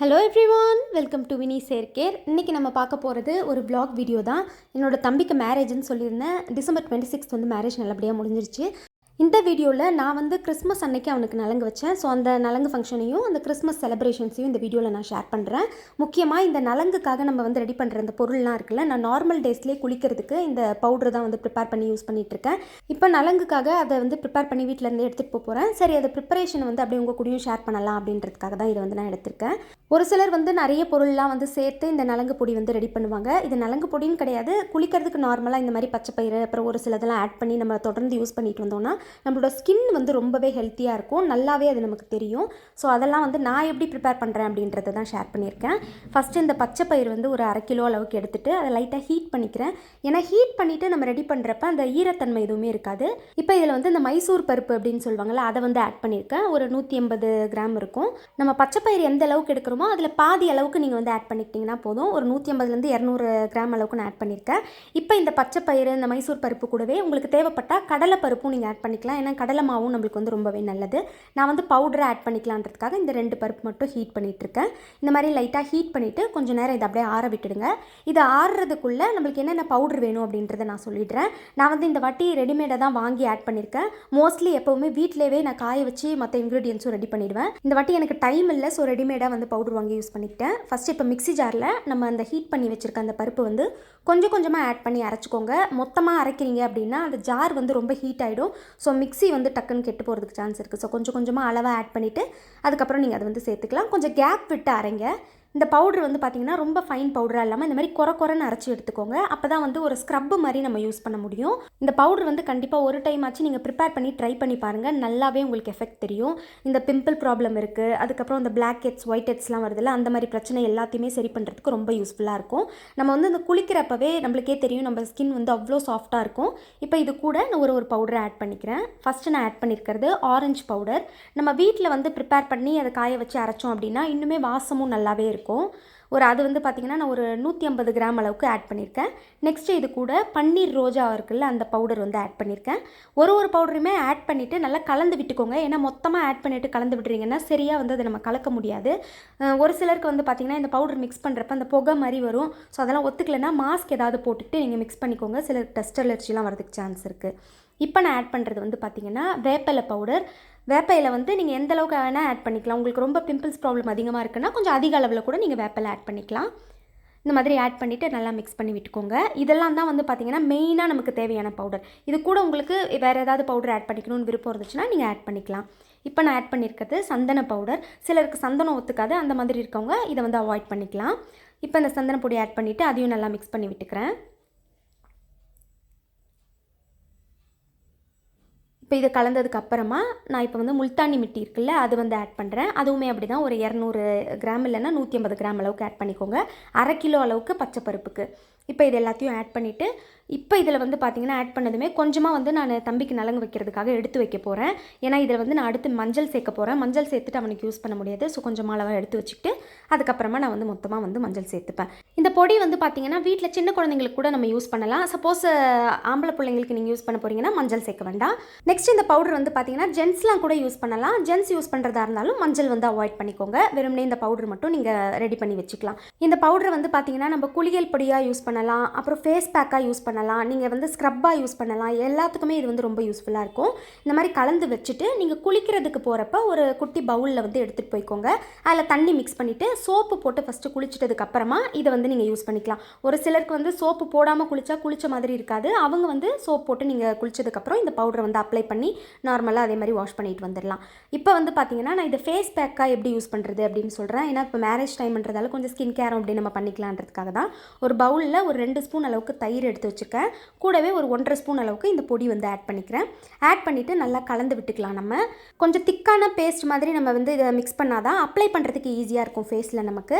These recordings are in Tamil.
ஹலோ எவ்ரிவான், வெல்கம் டு வினி சேர்க்கேர். இன்றைக்கி நம்ம பார்க்க போகிறது ஒரு ப்ளாக் வீடியோ தான். என்னோடய தம்பிக்கு மேரேஜ்னு சொல்லியிருந்தேன். டிசம்பர் 26 வந்து மேரேஜ் நல்லபடியாக முடிஞ்சிருச்சு. இந்த வீடியோவில் நான் வந்து கிறிஸ்மஸ் அன்னைக்கு அவனுக்கு நலங்கு வச்சேன். ஸோ அந்த நலங்கு ஃபங்க்ஷனையும் அந்த கிறிஸ்மஸ் செலிப்ரேஷன்ஸையும் இந்த வீடியோவில் நான் ஷேர் பண்ணுறேன். முக்கியமாக இந்த நலங்குக்காக நம்ம வந்து ரெடி பண்ணுற இந்த பொருள்லாம் இருக்குல்ல, நான் நார்மல் டேஸ்லேயே குளிக்கிறதுக்கு இந்த பவுடர் தான் வந்து ப்ரிப்பேர் பண்ணி யூஸ் பண்ணிகிட்ருக்கேன். இப்போ நலங்குக்காக அதை வந்து ப்ரிப்பேர் பண்ணி வீட்டிலேருந்து எடுத்துகிட்டு போகிறேன். சரி, அதை ப்ரிப்பரேஷன் வந்து அப்படியே உங்கள் கூடயும் ஷேர் பண்ணலாம் அப்படின்றதுக்காக தான் இதை வந்து நான் எடுத்திருக்கேன். ஒரு சிலர் வந்து நிறைய பொருள்லாம் வந்து சேர்த்து இந்த நலங்கு பொடி வந்து ரெடி பண்ணுவாங்க. இது நலங்கு பொடின்னு கிடையாது, குளிக்கிறதுக்கு நார்மலாக இந்த மாதிரி பச்சை பயிறு அப்புறம் ஒரு சிலதெல்லாம் ஆட் பண்ணி நம்ம தொடர்ந்து யூஸ் பண்ணிட்டு வந்தோம்னா நம்மளோட ஸ்கின் வந்து ரொம்பவே ஹெல்த்தியாக இருக்கும். நல்லாவே அது நமக்கு தெரியும். ஸோ அதெல்லாம் வந்து நான் எப்படி ப்ரிப்பேர் பண்ணுறேன் அப்படின்றத தான் ஷேர் பண்ணியிருக்கேன். ஃபஸ்ட்டு இந்த பச்சை பயிர் வந்து ஒரு 1/2 கிலோ அளவுக்கு எடுத்துகிட்டு அதை லைட்டாக ஹீட் பண்ணிக்கிறேன். ஏன்னா ஹீட் பண்ணிவிட்டு நம்ம ரெடி பண்ணுறப்ப அந்த ஈரத்தன்மை எதுவுமே இருக்காது. இப்போ இதில் வந்து இந்த மைசூர் பருப்பு அப்படின்னு சொல்லுவாங்கள்ல, அதை வந்து ஆட் பண்ணியிருக்கேன். ஒரு 180 கிராம் இருக்கும். நம்ம பச்சை பயிர் எந்த அளவுக்கு எடுக்கிறோமோ அதில் பாதி அளவுக்கு நீங்கள் வந்து ஆட் பண்ணிக்கிட்டிங்கன்னா போதும். ஒரு 150லேருந்து 200 கிராம் அளவுக்கு நான் ஆட் பண்ணியிருக்கேன். இப்போ இந்த பச்சை பயிறு இந்த மைசூர் பருப்பு கூடவே உங்களுக்கு தேவைப்பட்டால் கடலை பருப்பும் நீங்கள் ஆட் பண்ணிக்கலாம். ஏன்னா கடலை மாவும் நம்மளுக்கு வந்து ரொம்பவே நல்லது. நான் வந்து பவுடரை ஆட் பண்ணிக்கலான்றதுக்காக இந்த 2 பருப்பு மட்டும் ஹீட் பண்ணிகிட்ருக்கேன். இந்த மாதிரி லைட்டாக ஹீட் பண்ணிவிட்டு கொஞ்சம் நேரம் இதை அப்படியே ஆற விட்டுடுங்க. இது ஆறுறதுக்குள்ளே நம்மளுக்கு என்னென்ன பவுடர் வேணும் அப்படின்றத நான் சொல்லிடுறேன். நான் வந்து இந்த வாட்டி ரெடிமேடாக தான் வாங்கி ஆட் பண்ணியிருக்கேன். மோஸ்ட்லி எப்போவுமே வீட்டிலேயே நான் காய வச்சு மற்ற இன்க்ரீடியன்ஸும் ரெடி பண்ணிவிடுவேன். இந்த வாட்டி எனக்கு டைம் இல்லை, ஸோ ரெடிமேடாக வந்து பவுடர் வாங்கி யூஸ் பண்ணிக்கிட்டேன். ஃபஸ்ட்டு இப்போ மிக்ஸி ஜாரில் நம்ம அந்த ஹீட் பண்ணி வச்சுருக்க அந்த பருப்பு வந்து கொஞ்சம் கொஞ்சமாக ஆட் பண்ணி அரைச்சிக்கோங்க. மொத்தமாக அரைக்கிறீங்க அப்படின்னா அந்த ஜார் வந்து ரொம்ப ஹீட் ஆகிடும். ஸோ மிக்ஸி வந்து டக்குன்னு கெட்டு போகிறதுக்கு சான்ஸ் இருக்குது. ஸோ கொஞ்சம் கொஞ்சமாக அளவாக ஆட் பண்ணிவிட்டு அதுக்கப்புறம் நீங்கள் அதை வந்து சேர்த்துக்கலாம். கொஞ்சம் கேப் விட்டு அரைங்க. இந்த பவுடர் வந்து பார்த்திங்கன்னா ரொம்ப ஃபைன் பவுடராக இல்லாமல் இந்த மாதிரி குறைன்னு அரைச்சி எடுத்துக்கோங்க. அப்போ தான் வந்து ஒரு ஸ்க்ரப்பு மாதிரி நம்ம யூஸ் பண்ண முடியும். இந்த பவுடர் வந்து கண்டிப்பாக ஒரு டைம் ஆச்சு நீங்கள் ப்ரிப்பேர் பண்ணி ட்ரை பண்ணி பாருங்கள். நல்லாவே உங்களுக்கு எஃபெக்ட் தெரியும். இந்த பிம்பிள் ப்ராப்ளம் இருக்குது, அதுக்கப்புறம் இந்த பிளாக் ஹெட்ஸ் ஒயிட் ஹெட்ஸ்லாம் வருதில்ல, அந்த மாதிரி பிரச்சனை எல்லாத்தையுமே சரி பண்ணுறதுக்கு ரொம்ப யூஸ்ஃபுல்லாக இருக்கும். நம்ம வந்து இந்த குளிக்கிறப்பவே நம்மளுக்கே தெரியும் நம்ம ஸ்கின் வந்து அவ்வளோ சாஃப்டாக இருக்கும். இப்போ இது கூட நான் ஒரு பவுடரை ஆட் பண்ணிக்கிறேன். ஃபஸ்ட்டு நான் ஆட் பண்ணியிருக்கிறது ஆரஞ்சு பவுடர். நம்ம வீட்டில் வந்து ப்ரிப்பேர் பண்ணி அதை காய வச்சு அரைச்சோம் அப்படின்னா இன்னுமே வாசமும் நல்லாவே இருக்கும். அது வந்து பார்த்திங்கன்னா நான் ஒரு 150 கிராம் அளவுக்கு ஆட் பண்ணியிருக்கேன். நெக்ஸ்ட்டு இது கூட பன்னீர் ரோஜா இருக்குல்ல, அந்த பவுடர் வந்து ஆட் பண்ணியிருக்கேன். ஒரு பவுடருமே ஆட் பண்ணிவிட்டு நல்லா கலந்து விட்டுக்கோங்க. ஏன்னா மொத்தமாக ஆட் பண்ணிவிட்டு கலந்து விட்டுறீங்கன்னா சரியாக வந்து அதை நம்ம கலக்க முடியாது. ஒரு சிலருக்கு வந்து பார்த்திங்கன்னா இந்த பவுடர் மிக்ஸ் பண்ணுறப்ப அந்த புகை மாதிரி வரும். ஸோ அதெல்லாம் ஒத்துக்கலைன்னா மாஸ்க் ஏதாவது போட்டுக்கிட்டு நீங்கள் மிக்ஸ் பண்ணிக்கோங்க. சிலருக்கு டஸ்ட் அலர்ஜிலாம் வரதுக்கு சான்ஸ் இருக்குது. இப்போ நான் ஆட் பண்ணுறது வந்து பார்த்திங்கன்னா வேப்பிலை பவுடர். வேப்பையில் வந்து நீங்கள் எந்த அளவுக்கு வேணால் ஆட் பண்ணிக்கலாம். உங்களுக்கு ரொம்ப பிம்பிள்ஸ் ப்ராப்ளம் அதிகமாக இருக்குன்னா கொஞ்சம் அதிக அளவில் கூட நீங்கள் வேப்பிலை ஆட் பண்ணிக்கலாம். இந்த மாதிரி ஆட் பண்ணிவிட்டு நல்லா மிக்ஸ் பண்ணி விட்டுக்கோங்க. இதெல்லாம் தான் வந்து பார்த்திங்கன்னா மெயினாக நமக்கு தேவையான பவுடர். இது கூட உங்களுக்கு வேறு ஏதாவது பவுடர் ஆட் பண்ணிக்கணும்னு விருப்பம் இருந்துச்சுன்னா நீங்கள் ஆட் பண்ணிக்கலாம். இப்போ நான் ஆட் பண்ணியிருக்கிறது சந்தன பவுடர். சிலருக்கு சந்தனம் ஒத்துக்காது, அந்த மாதிரி இருக்கவங்க இதை வந்து அவாய்ட் பண்ணிக்கலாம். இப்போ இந்த சந்தன பொடி ஆட் பண்ணிவிட்டு அதையும் நல்லா மிக்ஸ் பண்ணி விட்டுக்கிறேன். இப்போ இதை கலந்ததுக்கு அப்புறமா நான் இப்போ வந்து முல்தானி மிட்டி இருக்குல்ல, அது வந்து ஆட் பண்ணுறேன். அதுவுமே அப்படி தான் ஒரு 200 கிராம் இல்லைன்னா 150 கிராம் அளவுக்கு ஆட் பண்ணிக்கோங்க. 1/2 கிலோ அளவுக்கு பச்சை பருப்புக்கு. இப்போ இது எல்லாத்தையும் ஆட் பண்ணிவிட்டு இப்போ இதில் வந்து பார்த்திங்கன்னா ஆட் பண்ணதுமே கொஞ்சமாக வந்து நான் தம்பிக்கு நலங்கு வைக்கிறதுக்காக எடுத்து வைக்க போகிறேன். ஏன்னா இதில் வந்து நான் அடுத்து மஞ்சள் சேர்க்க போகிறேன். மஞ்சள் சேர்த்துட்டு அவனுக்கு யூஸ் பண்ண முடியாது. ஸோ கொஞ்சமாக அளவாக எடுத்து வச்சுக்கிட்டு அதுக்கப்புறமா நான் வந்து மொத்தமாக வந்து மஞ்சள் சேர்த்துப்பேன். இந்த பொடி வந்து பார்த்திங்கன்னா வீட்டில் சின்ன குழந்தைங்களுக்கு கூட நம்ம யூஸ் பண்ணலாம். சப்போஸ் ஆம்பளை பிள்ளைங்களுக்கு நீங்கள் யூஸ் பண்ண போகிறீங்கன்னா மஞ்சள் சேர்க்க வேண்டாம். நெக்ஸ்ட் இந்த பவுடர் வந்து பார்த்திங்கன்னா ஜென்ஸ்லாம் கூட யூஸ் பண்ணலாம். ஜென்ஸ் யூஸ் பண்ணுறதா இருந்தாலும் மஞ்சள் வந்து அவாய்ட் பண்ணிக்கோங்க. வெறுமனே இந்த பவுடர் மட்டும் நீங்கள் ரெடி பண்ணி வச்சுக்கலாம். இந்த பவுடரை வந்து பார்த்திங்கன்னா நம்ம குளியல் பொடியாக யூஸ் பண்ணலாம், அப்புறம் ஃபேஸ் பேக்காக யூஸ் பண்ணலாம், நீங்கள் வந்து ஸ்க்ரப்பாக யூஸ் பண்ணலாம். எல்லாத்துக்குமே இது வந்து ரொம்ப யூஸ்ஃபுல்லாக இருக்கும். இந்த மாதிரி கலந்து வச்சுட்டு நீங்கள் குளிக்கிறதுக்கு போகிறப்ப ஒரு குட்டி பவுலில் வந்து எடுத்துகிட்டு போய்க்கோங்க. அதில் தண்ணி மிக்ஸ் பண்ணிவிட்டு சோப்பு போட்டு ஃபஸ்ட்டு குளிச்சிட்டதுக்கு அப்புறமா இதை வந்து நீங்கள் யூஸ் பண்ணிக்கலாம். ஒரு சிலருக்கு வந்து சோப்பு போடாமல் குளிச்ச மாதிரி இருக்காது. அவங்க வந்து சோப் போட்டு நீங்கள் குளிச்சதுக்கப்புறம் இந்த பவுடரை வந்து அப்ளை பண்ணி நார்மலாக அதே மாதிரி வாஷ் பண்ணிட்டு வந்துடலாம். இப்போ வந்து பார்த்திங்கன்னா நான் இதை ஃபேஸ் பேக்காக எப்படி யூஸ் பண்ணுறது அப்படின்னு சொல்கிறேன். ஏன்னா இப்போ மேரேஜ் டைம்ன்றதால கொஞ்சம் ஸ்கின் கேரும் அப்படி நம்ம பண்ணிக்கலான்றதுக்காக தான். ஒரு பவுலில் ஒரு 2 ஸ்பூன் அளவுக்கு தயிர் எடுத்து வச்சுருக்கேன். கூடவே ஒரு 1.5 ஸ்பூன் அளவுக்கு இந்த பொடி வந்து ஆட் பண்ணிக்கிறேன். ஆட் பண்ணிவிட்டு நல்லா கலந்து விட்டுக்கலாம். நம்ம கொஞ்சம் திக்கான பேஸ்ட் மாதிரி நம்ம வந்து இதை மிக்ஸ் பண்ணாதான் அப்ளை பண்ணுறதுக்கு ஈஸியாக இருக்கும் ஃபேஸில் நமக்கு.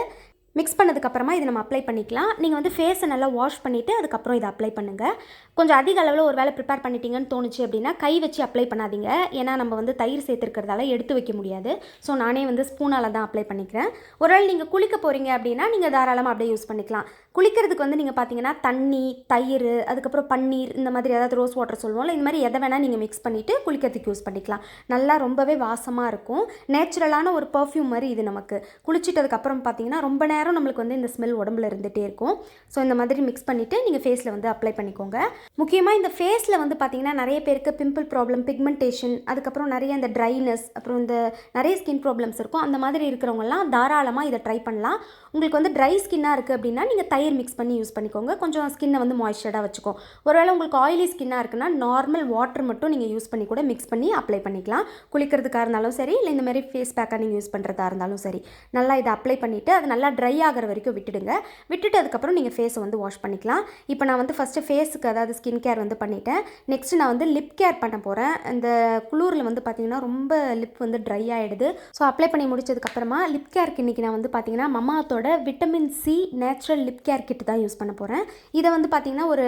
மிக்ஸ் பண்ணதுக்கப்புறமா இதை நம்ம அப்ளை பண்ணிக்கலாம். நீங்கள் வந்து ஃபேஸை நல்லா வாஷ் பண்ணிவிட்டு அதுக்கப்புறம் இதை அப்ளை பண்ணுங்கள். கொஞ்சம் அதிக அளவில் ஒரு வேளை ப்ரிப்பேர் பண்ணிட்டீங்கன்னு தோணுச்சு அப்படின்னா கை வச்சு அப்ளை பண்ணாதீங்க. ஏன்னா நம்ம வந்து தயிர் சேர்த்துருக்கிறதால எடுத்து வைக்க முடியாது. ஸோ நானே வந்து ஸ்பூனால் தான் அப்ளை பண்ணிக்கிறேன். ஒருவேளை நீங்கள் குளிக்க போகிறீங்க அப்படின்னா நீங்கள் தாராளமாக அப்படியே யூஸ் பண்ணிக்கலாம். குளிக்கிறதுக்கு வந்து நீங்கள் பார்த்தீங்கன்னா தண்ணி, தயிர், அதுக்கப்புறம் பன்னீர், இந்த மாதிரி ஏதாவது ரோஸ் வாட்டர் சொல்லுவோம்ல, இந்த மாதிரி எதை வேணால் நீங்கள் மிக்ஸ் பண்ணிவிட்டு குளிக்கிறதுக்கு யூஸ் பண்ணிக்கலாம். நல்லா ரொம்பவே வாசமாக இருக்கும். நேச்சுரலான ஒரு பர்ஃப்யூம் மாதிரி இது நமக்கு. குளிச்சிட்டதுக்கப்புறம் பார்த்தீங்கன்னா ரொம்ப நேரம் நம்மளுக்கு வந்து இந்த ஸ்மெல் உடம்புல இருந்துகிட்டே இருக்கும். ஸோ இந்த மாதிரி மிக்ஸ் பண்ணிவிட்டு நீங்கள் ஃபேஸில் வந்து அப்ளை பண்ணிக்கோங்க. முக்கியமாக இந்த ஃபேஸில் வந்து பார்த்தீங்கன்னா நிறைய பேருக்கு பிம்பிள் ப்ராப்ளம், பிக்மெண்டேஷன், அதுக்கப்புறம் நிறைய இந்த ட்ரைனஸ், அப்புறம் இந்த நிறைய ஸ்கின் ப்ராப்ளம்ஸ் இருக்கும். அந்த மாதிரி இருக்கிறவங்கலாம் தாராளமாக இதை ட்ரை பண்ணலாம். உங்களுக்கு வந்து ட்ரை ஸ்கின்னாக இருக்குது அப்படின்னா நீங்கள் தயிர் மிக்ஸ் பண்ணி யூஸ் பண்ணிக்கோங்க. கொஞ்சம் ஸ்கின்னை வந்து மாய்ஸ்சர்டாக வச்சுக்கோம். ஒருவேளை உங்களுக்கு ஆயிலி ஸ்கின்னாக இருக்குன்னா நார்மல் வாட்டர் மட்டும் நீங்கள் யூஸ் பண்ணி கூட மிக்ஸ் பண்ணி அப்ளை பண்ணிக்கலாம். குளிக்கிறதுக்காக இருந்தாலும் சரி, இல்லை இந்த மாதிரி ஃபேஸ் பேக்காக நீங்கள் யூஸ் பண்ணுறதா இருந்தாலும் சரி. நல்லா இதை அப்ளை பண்ணிவிட்டு அது நல்லா ட்ரை ஆகிற வரைக்கும் விட்டுடுங்க. விட்டுட்டு அதுக்கப்புறம் நீங்கள் ஃபேஸை வந்து வாஷ் பண்ணிக்கலாம். இப்போ நான் வந்து ஃபஸ்ட்டு ஃபேஸுக்கு அதாவது ஸ்கின் கேர் வந்து பண்ணிட்டேன். நெக்ஸ்ட் நான் வந்து லிப் கேர் பண்ண போகிறேன். இந்த குளூரில் வந்து பார்த்திங்கன்னா ரொம்ப லிப் வந்து ட்ரை ஆகிடுது. ஸோ அப்ளை பண்ணி முடிச்சதுக்கப்புறமா லிப் கேருக்கு இன்றைக்கி நான் வந்து பார்த்திங்கன்னா மமாத்தோட vitamin C natural lip care kit தான் யூஸ் பண்ண போகிறேன். இதை வந்து பார்த்திங்கன்னா ஒரு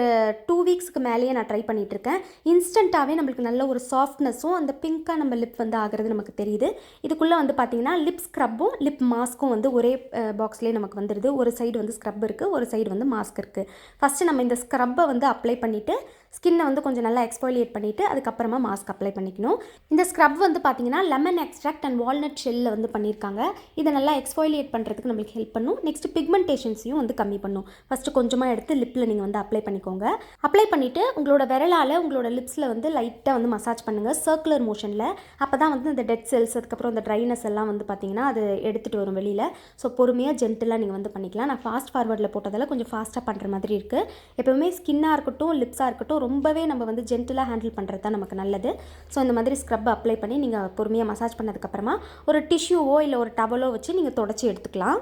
2 வீக்ஸ்க்கு மேலேயே நான் ட்ரை பண்ணிகிட்ருக்கேன். இன்ஸ்டண்ட்டாகவே நம்மளுக்கு நல்ல ஒரு சாஃப்ட்னஸும் அந்த பிங்காக நம்ம லிப் வந்து ஆகிறது நமக்கு தெரியுது. இதுக்குள்ளே வந்து பார்த்திங்கன்னா லிப் ஸ்க்ரப்பும் லிப் மாஸ்க்கும் வந்து ஒரே பாக்ஸ்லேயே நமக்கு வந்துடுது. ஒரு சைடு வந்து ஸ்க்ரப் இருக்குது, ஒரு சைடு வந்து மாஸ்க் இருக்குது. ஃபஸ்ட்டு நம்ம இந்த ஸ்க்ரப்பை வந்து அப்ளை பண்ணிவிட்டு ஸ்கின்னை வந்து கொஞ்சம் நல்லா எக்ஸ்ஃபோலியேட் பண்ணிவிட்டு அதுக்கப்புறமா மாஸ்க் அப்ளை பண்ணிக்கணும். இந்த ஸ்க்ரப் வந்து பார்த்திங்கன்னா லெமன் எக்ஸ்ட்ராக்ட் அண்ட் வால்நட் ஷெல்லில் வந்து பண்ணியிருக்காங்க. இதை நல்லா எக்ஸ்ஃபோலியேட் பண்ணுறதுக்கு நம்மளுக்கு ஹெல்ப் பண்ணும். நெக்ஸ்ட் பிக்மெண்டேஷன்ஸையும் வந்து கம்மி பண்ணும். ஃபஸ்ட்டு கொஞ்சமாக எடுத்து லிப்பில் நீங்கள் வந்து அப்ளை பண்ணிக்கோங்க. அப்ளை பண்ணிவிட்டு உங்களோட விரலால் உங்களோட லிப்ஸில் வந்து லைட்டாக வந்து மசாஜ் பண்ணுங்கள் சர்க்குலர் மோஷனில். அப்போ தான் வந்து இந்த டெட் செல்ஸ், அதுக்கப்புறம் இந்த ட்ரைனஸ் எல்லாம் வந்து பார்த்திங்கன்னா அது எடுத்துகிட்டு வரும் வெளியில். ஸோ பொறுமையாக ஜென்டிலாக நீங்கள் வந்து பண்ணிக்கலாம். நான் ஃபாஸ்ட் ஃபார்வர்டில் போட்டதால் கொஞ்சம் ஃபாஸ்ட்டாக பண்ணுற மாதிரி இருக்குது. எப்போவுமே ஸ்கின்னாக இருக்கட்டும், லிப்ஸாக இருக்கட்டும், ரொம்பவே நம்ம வந்து ஜென்டிலாக ஹேண்டில் பண்ணுறது தான் நமக்கு நல்லது. ஸோ இந்த மாதிரி ஸ்க்ரப் அப்ளை பண்ணி நீங்கள் பொறுமையாக மசாஜ் பண்ணதுக்கப்புறமா ஒரு டிஷ்யூவோ இல்லை ஒரு டவலோ வச்சு நீங்கள் தொடச்சி எடுத்துக்கலாம்.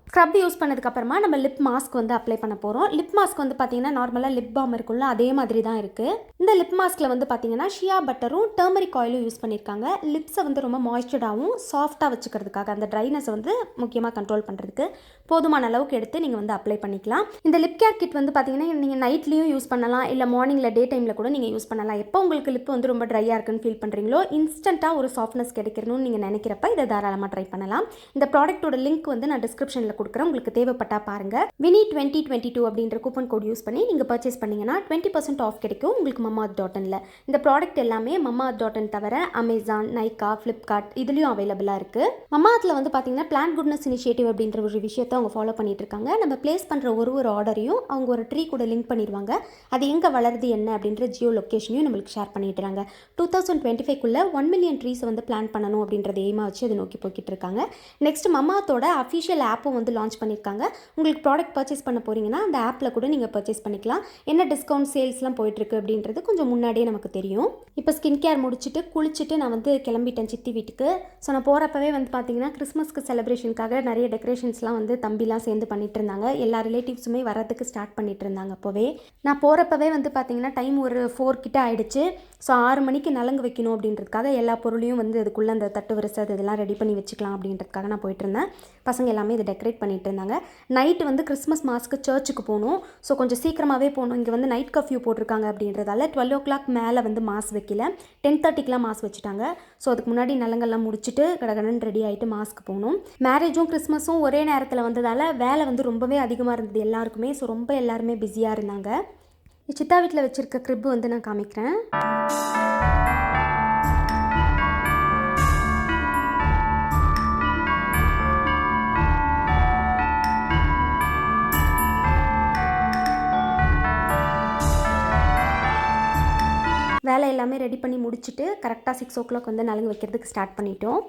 ஸ்க்ரப் யூஸ் பண்ணதுக்கப்புறமா நம்ம லிப் மாஸ்க் வந்து அப்ளை பண்ண போகிறோம். லிப் மாஸ்க் வந்து பார்த்திங்கன்னா நார்மலாக லிப் பாம் இருக்குல்ல, அதே மாதிரி தான் இருக்குது. இந்த லிப் மாஸ்கில் வந்து பார்த்திங்கன்னா ஷியா பட்டரும் டர்மரிக் ஆயிலும் யூஸ் பண்ணியிருக்காங்க. லிப்ஸை வந்து ரொம்ப மாய்ஸ்சர்டாகவும் சாஃப்டாக வச்சுக்கிறதுக்காக, அந்த ட்ரைனஸை வந்து முக்கியமாக கண்ட்ரோல் பண்ணுறதுக்கு போதுமான அளவுக்கு எடுத்து நீங்கள் வந்து அப்ளை பண்ணிக்கலாம். இந்த லிப் கேர் கிட் வந்து பார்த்திங்கன்னா நீங்கள் நைட்லேயும் யூஸ் பண்ணலாம், இல்லை மார்னிங்கில் டே டைமில் கூட நீங்கள் யூஸ் பண்ணலாம். எப்போ உங்களுக்கு லிப் வந்து ரொம்ப ட்ரையாக இருக்குன்னு ஃபீல் பண்ணுறீங்களோ, இன்ஸ்டண்ட்டாக ஒரு சாஃப்ட்னஸ் கிடைக்கணும்னு நீங்கள் நினைக்கிறப்ப இதை தாராளமாக ட்ரை பண்ணலாம். இந்த ப்ராடக்ட்டோட லிங்க் வந்து நான் டிஸ்கிரிப்ஷனில் கொடுக்குறேன். உங்களுக்கு தேவைப்பட்டா பாருங்கள். வினி 2022 அப்படின்ற கூப்பன் கோட் யூஸ் பண்ணி நீங்கள் பர்ச்சேஸ் பண்ணிங்கன்னா 20% ஆஃப் கிடைக்கும் உங்களுக்கு mamaearth.inல. இந்த ப்ராடக்ட் எல்லாமே mamaearth.in தவிர அமேசான், நைக்கா, ஃப்ளிப்கார்ட் இதுலேயும் அவைலபிளாக இருக்குது. mamaearthல வந்து பார்த்தீங்கன்னா பிளான்ட் குட்னஸ் இனிஷியேட்டிவ் அப்படின்ற ஒரு விஷயத்தை அவங்க ஃபாலோ பண்ணிட்டு இருக்காங்க. நம்ம பிளேஸ் பண்ணுற ஒரு ஆர்டரையும் அவங்க ஒரு ட்ரீ கூட லிங்க் பண்ணிடுவாங்க. அது எங்கே வளருது என்ன அப்படின்ற ஜியோ லொக்கேஷனையும் நம்மளுக்கு ஷேர் பண்ணிட்டுறாங்க. 2025 1 மில்லியன் ட்ரீஸை வந்து பிளான் பண்ணணும் அப்படின்றத எய்மாக வச்சு அதை நோக்கி போய்கிட்டு இருக்காங்க. நெக்ஸ்ட் mamaearthோட அஃபிஷியல் ஆப்பும் வந்து லான்ச் பண்ணியிருக்காங்க. உங்களுக்கு ப்ராடக்ட் பர்ச்சேஸ் பண்ண போகிறீங்கன்னா அந்த ஆப்பில் கூட நீங்கள் பர்ச்சேஸ் பண்ணிக்கலாம். என்ன டிஸ்கவுண்ட் சேல்ஸ்லாம் போயிட்டுருக்கு அப்படின்றது கொஞ்சம் முன்னாடியே நமக்கு தெரியும். இப்போ ஸ்கின் கேர் முடிச்சுட்டு குளிச்சுட்டு நான் வந்து கிளம்பிட்டேன் சித்தி வீட்டுக்கு. ஸோ நான் போகிறப்பவே வந்து பார்த்தீங்கன்னா கிறிஸ்மஸ்க்கு செலிப்ரேஷனுக்காக நிறைய டெக்கரேஷன்ஸ்லாம் வந்து தம்பிலாம் சேர்ந்து பண்ணிட்டு இருந்தாங்க. எல்லா ரிலேட்டிவ்ஸுமே வரதுக்கு ஸ்டார்ட் பண்ணிட்டு இருந்தாங்க. அப்போவே நான் போகிறப்பவே வந்து பார்த்தீங்கன்னா டைம் ஒரு 4 கிட்ட ஆகிடுச்சு. ஸோ 6 மணிக்கு நலங்கு வைக்கணும் அப்படின்றதுக்காக எல்லா பொருளையும் வந்து அதுக்குள்ளே அந்த தட்டு வரிசை இதெல்லாம் ரெடி பண்ணி வச்சுக்கலாம் அப்படின்றதுக்காக நான் போயிட்டு இருந்தேன். பசங்க எல்லாமே இதை டெக்கரேட் பண்ணிட்டு இருந்தாங்க. நைட்டு வந்து கிறிஸ்மஸ் மாஸ்க்கு சர்ச்சுக்கு போகணும். ஸோ கொஞ்சம் சீக்கிரமாகவே போகணும். இங்கே வந்து நைட் கர்ஃப்யூ போட்டிருக்காங்க அப்படின்றதால 12 o'clock மேலே வந்து மாஸ் வைக்கல, 10:30க்குலாம் மாஸ் வச்சுட்டாங்க. ஸோ அதுக்கு முன்னாடி நலங்கெல்லாம் முடிச்சுட்டு கடகடன் ரெடி ஆகிட்டு மாஸ்க்கு போகணும். மேரேஜும் கிறிஸ்மஸும் ஒரே நேரத்தில் வந்ததால் வேலை வந்து ரொம்பவே அதிகமாக இருந்தது எல்லாருக்குமே. ஸோ ரொம்ப எல்லாருமே பிஸியாக இருந்தாங்க. சித்தா வீட்டில் வச்சுருக்க க்ரிப்பு வந்து நான் காமிக்கிறேன். வேலை எல்லாமே ரெடி பண்ணி முடிச்சுட்டு கரெக்டாக 6 o'clock வந்து நலங்கு வைக்கிறதுக்கு ஸ்டார்ட் பண்ணிட்டோம்.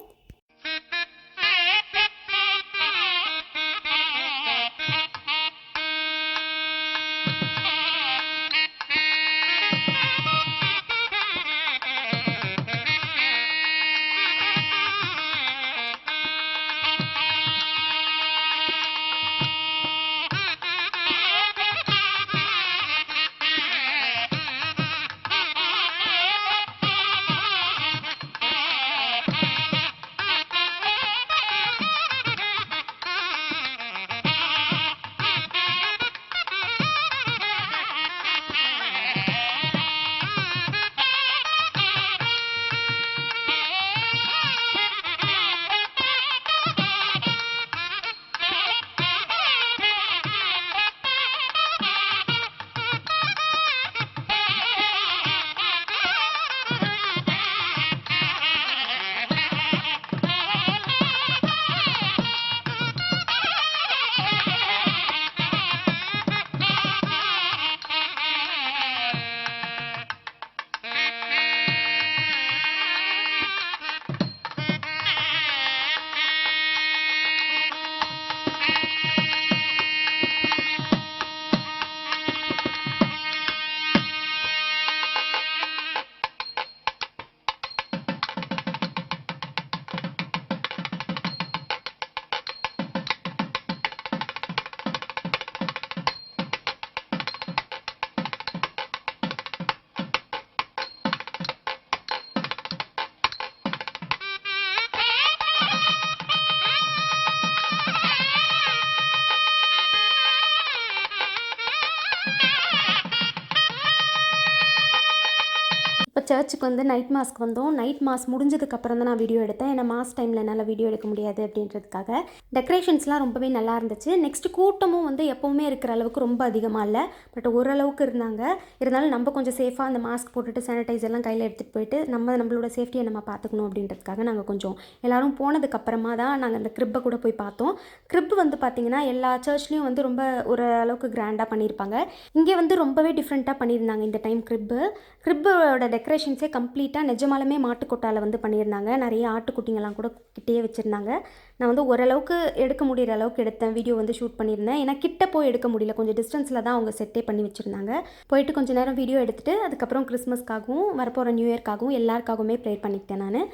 சர்ச்சுக்கு வந்து நைட் மாஸ்க் வந்தோம். நைட் மாஸ் முடிஞ்சதுக்கப்புறம் தான் நான் வீடியோ எடுத்தேன். ஏன்னா மாஸ் டைமில் என்னால் வீடியோ எடுக்க முடியாது அப்படின்றதுக்காக. டெக்கரேஷன்ஸ்லாம் ரொம்பவே நல்லா இருந்துச்சு. நெக்ஸ்ட்டு கூட்டமும் வந்து எப்போவுமே இருக்கிற அளவுக்கு ரொம்ப அதிகமாக இல்லை, பட் ஓரளவுக்கு இருந்தாங்க. இருந்தாலும் நம்ம கொஞ்சம் சேஃபாக அந்த மாஸ்க் போட்டுட்டு சானிடைசர்லாம் கையில் எடுத்துகிட்டு போயிட்டு நம்மளோட சேஃப்டியை நம்ம பார்த்துக்கணும் அப்படின்றதுக்காக நாங்கள் கொஞ்சம் எல்லோரும் போனதுக்கப்புறமா தான் நாங்கள் அந்த கிரிப்பை கூட போய் பார்த்தோம். கிரிப் வந்து பார்த்திங்கன்னா எல்லா சர்ச்லேயும் வந்து ரொம்ப ஓரளவுக்கு கிராண்டாக பண்ணியிருப்பாங்க. இங்கே வந்து ரொம்பவே டிஃப்ரெண்ட்டாக பண்ணியிருந்தாங்க இந்த டைம் கிரிப்போட டெக்கரேஷன்ஸே கம்ப்ளீட்டாக நிஜமாலுமே மாட்டுக்கொட்டால் வந்து பண்ணியிருந்தாங்க. நிறைய ஆட்டுக்குட்டிங்கெல்லாம் கூட கிட்டேயே வச்சுருந்தாங்க. நான் வந்து ஓரளவுக்கு எடுக்க முடிகிற அளவுக்கு எடுத்தேன், வீடியோ வந்து ஷூட் பண்ணியிருந்தேன். ஏன்னா கிட்ட போய் எடுக்க முடியல, கொஞ்சம் டிஸ்டன்ஸில் தான் அவங்க செட்டே பண்ணி வச்சுருந்தாங்க. போயிட்டு கொஞ்சம் நேரம் வீடியோ எடுத்துகிட்டு அதுக்கப்புறம் கிறிஸ்மஸ்க்காகவும் வரப்போகிற நியூ இயர்க்காகவும் எல்லாருக்காகவுமே ப்ரே பண்ணிக்கிட்டேன் நான்.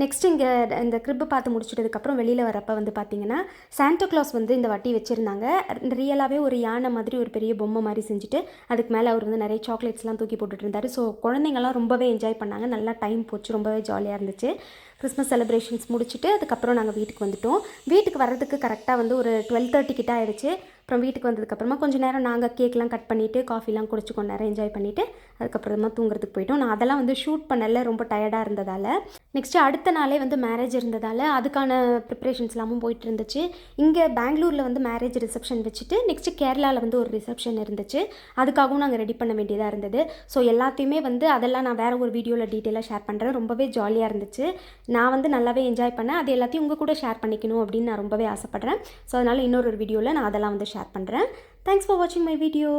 நெக்ஸ்ட் இங்கே இந்த கிரிப்பை பார்த்து முடிச்சிட்டதுக்கப்புறம் வெளியில் வரப்போ வந்து பார்த்திங்கன்னா சாண்டா கிளாஸ் வந்து இந்த வாட்டி வச்சுருந்தாங்க. ரியலாகவே ஒரு யானை மாதிரி ஒரு பெரிய பொம்மை மாதிரி செஞ்சுட்டு அதுக்கு மேலே அவர் வந்து நிறைய சாக்லேட்ஸ்லாம் தூக்கி போட்டுட்டு இருந்தார். ஸோ குழந்தைங்கள்லாம் ரொம்பவே என்ஜாய் பண்ணாங்க. நல்லா டைம் போச்சு, ரொம்பவே ஜாலியாக இருந்துச்சு. கிறிஸ்மஸ் செலிப்ரேஷன்ஸ் முடிச்சுட்டு அதுக்கப்புறம் நாங்கள் வீட்டுக்கு வந்துவிட்டோம். வீட்டுக்கு வர்றதுக்கு கரெக்டாக வந்து ஒரு 12:30 கிட்ட ஆகிடுச்சு. அப்புறம் வீட்டுக்கு வந்ததுக்கப்புறமா கொஞ்சம் நேரம் நாங்கள் கேக்லாம் கட் பண்ணிவிட்டு காஃபிலாம் குடிச்சு கொஞ்சம் நேரம் என்ஜாய் பண்ணிவிட்டு அதுக்கப்புறமா தூங்குறதுக்கு போயிட்டோம். நான் அதெல்லாம் வந்து ஷூட் பண்ணல, ரொம்ப டயர்டாக இருந்ததால். நெக்ஸ்ட்டு அடுத்த நாளே வந்து மேரேஜ் இருந்ததால் அதுக்கான ப்ரிப்ரேஷன்ஸ்லாமும் போயிட்டு இருந்துச்சு. இங்கே பெங்களூரில் வந்து மேரேஜ் ரிசப்ஷன் வச்சுட்டு நெக்ஸ்ட்டு கேரளாவில் வந்து ஒரு ரிசப்ஷன் இருந்துச்சு. அதுக்காகவும் நாங்கள் ரெடி பண்ண வேண்டியதாக இருந்தது. ஸோ எல்லாத்தையுமே வந்து அதெல்லாம் நான் வேறு ஒரு வீடியோவில் டீட்டெயிலாக ஷேர் பண்ணுறேன். ரொம்பவே ஜாலியாக இருந்துச்சு. நான் வந்து நல்லாவே என்ஜாய் பண்ணேன். அது எல்லாத்தையும் உங்கள் கூட ஷேர் பண்ணிக்கணும் அப்படின்னு நான் ரொம்பவே ஆசைப்பட்றேன். ஸோ அதனால் இன்னொரு வீடியோவில் நான் அதெல்லாம் வந்து ஷேர் பண்ணுறேன். தேங்க்ஸ் ஃபார் வாட்சிங் மை வீடியோ.